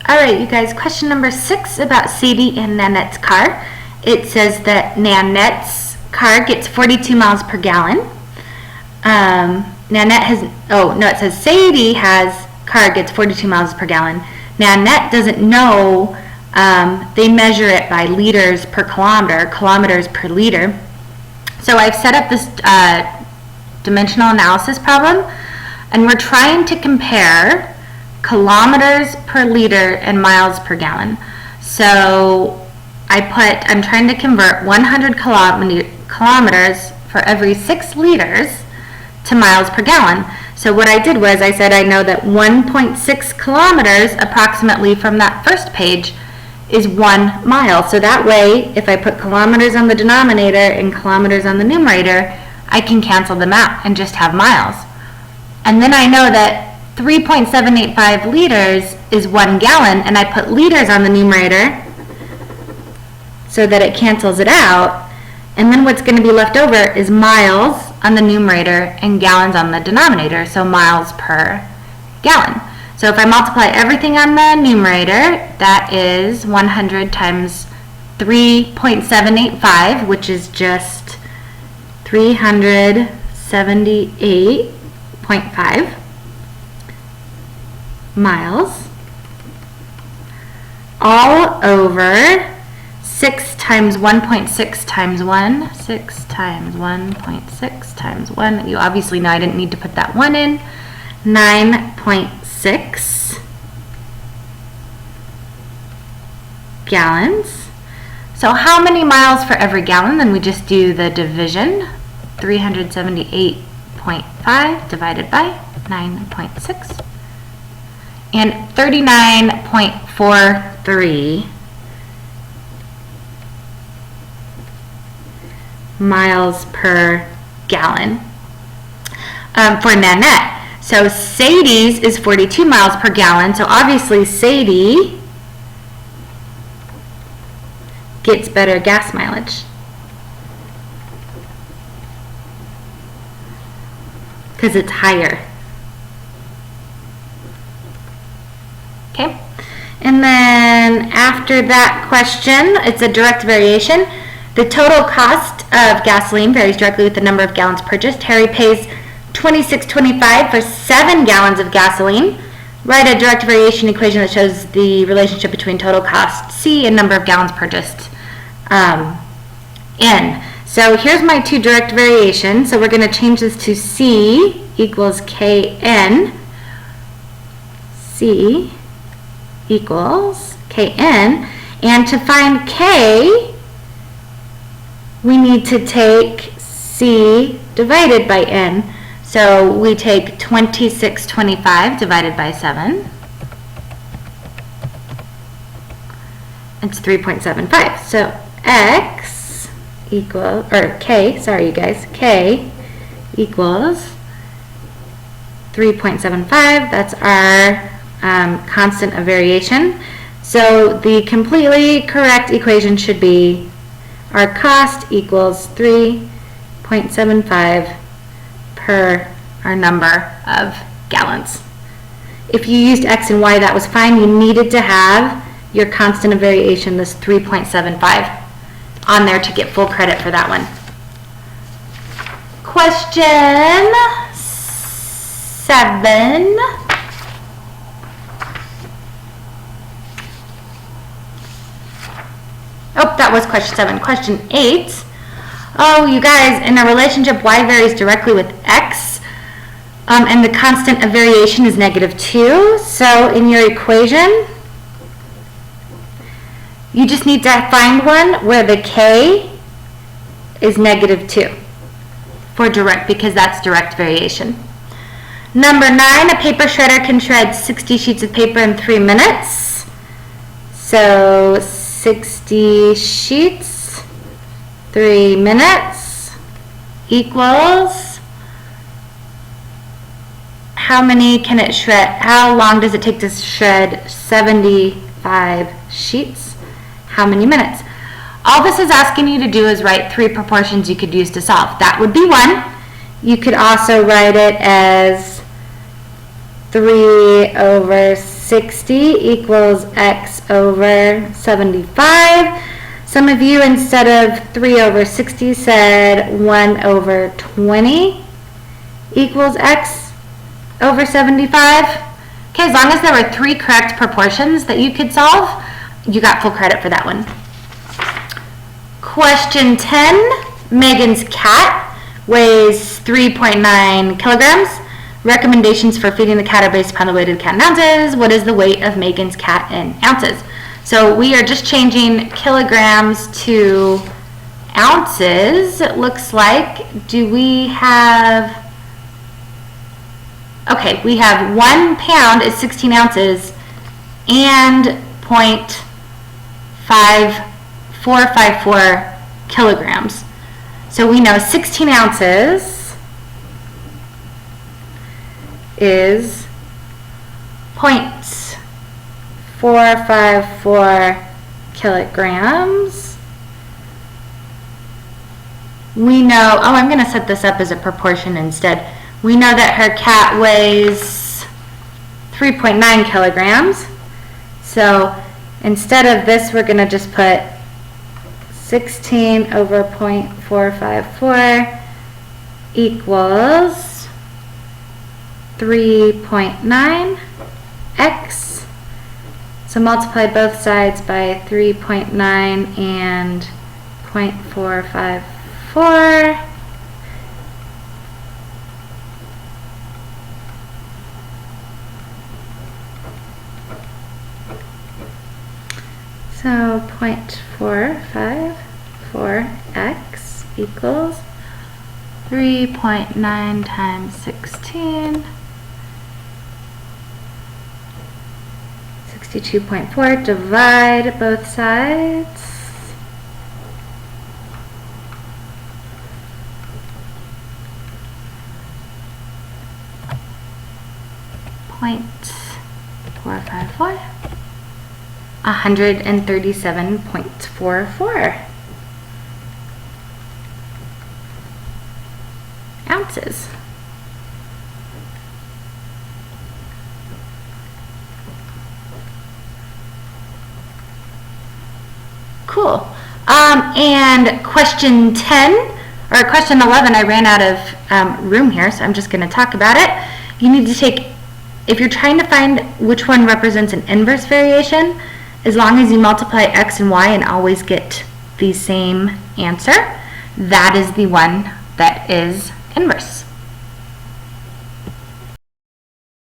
Alright, you guys, question number 6 about Sadie and Nanette's car. It says that Nanette's car gets 42 miles per gallon. It says Sadie car gets 42 miles per gallon. Nanette doesn't know, they measure it by liters per kilometer, kilometers per liter. So I've set up this dimensional analysis problem, and we're trying to compare kilometers per liter and miles per gallon. So I'm trying to convert 100 kilometers for every 6 liters to miles per gallon. So what I did was I said I know that 1.6 kilometers approximately from that first page is 1 mile. So that way, if I put kilometers on the denominator and kilometers on the numerator, I can cancel them out and just have miles. And then I know that 3.785 liters is 1 gallon, and I put liters on the numerator so that it cancels it out. And then what's going to be left over is miles on the numerator and gallons on the denominator, so miles per gallon. So if I multiply everything on the numerator, that is 100 times 3.785, which is just 378.5 miles, all over 6 times 1.6 times 1, 6 times 1.6 times 1. You obviously know I didn't need to put that 1 in. 9.6 gallons. So how many miles for every gallon? Then we just do the division. 378.5 divided by 9.6. And 39.43 miles per gallon for Nanette. So Sadie's is 42 miles per gallon. So obviously Sadie gets better gas mileage because it's higher. Okay, and then after that question, it's a direct variation. The total cost of gasoline varies directly with the number of gallons purchased. Harry pays $26.25 for 7 gallons of gasoline. Write a direct variation equation that shows the relationship between total cost C and number of gallons purchased N. So here's my 2 direct variations. So we're going to change this to C equals KN. C equals KN. And to find K, we need to take C divided by N. So we take 26.25 divided by 7. It's 3.75. So X equals, or K, sorry you guys, K equals 3.75. That's our constant of variation. So the completely correct equation should be our cost equals 3.75 per our number of gallons. If you used X and Y, that was fine. You needed to have your constant of variation, this 3.75, on there to get full credit for that one. Question 7. Oh, that was question 7. Question 8. Oh, you guys, in a relationship, y varies directly with x, and the constant of variation is -2. So in your equation, you just need to find one where the k is -2 for direct, because that's direct variation. Number 9, a paper shredder can shred 60 sheets of paper in 3 minutes. So 60 sheets, 3 minutes equals, how many can it shred? How long does it take to shred 75 sheets? How many minutes? All this is asking you to do is write 3 proportions you could use to solve. That would be 1. You could also write it as 3/60 60 equals x over 75. Some of you, instead of 3 over 60, said 1 over 20 equals x over 75. Okay, as long as there were 3 correct proportions that you could solve, you got full credit for that one. Question 10, Megan's cat weighs 3.9 kilograms. Recommendations for feeding the cat are based upon the weight of the cat in ounces. What is the weight of Megan's cat in ounces? So we are just changing kilograms to ounces, it looks like. Do we have... Okay, we have 1 pound is 16 ounces and 0.5454 kilograms. So we know 16 ounces is 0.454 kilograms. We know, oh, I'm going to set this up as a proportion instead. We know that her cat weighs 3.9 kilograms. So instead of this, we're going to just put 16 over 0.454 equals 3.9x. So multiply both sides by 3.9 and 0.454. So 0.454x equals 3.9 times 16, 62.4. Divide both sides. .454. 137.44 ounces. Cool. And question 10, or question 11, I ran out of room here, so I'm just going to talk about it. You need to take, if you're trying to find which one represents an inverse variation, as long as you multiply x and y and always get the same answer, that is the one that is inverse.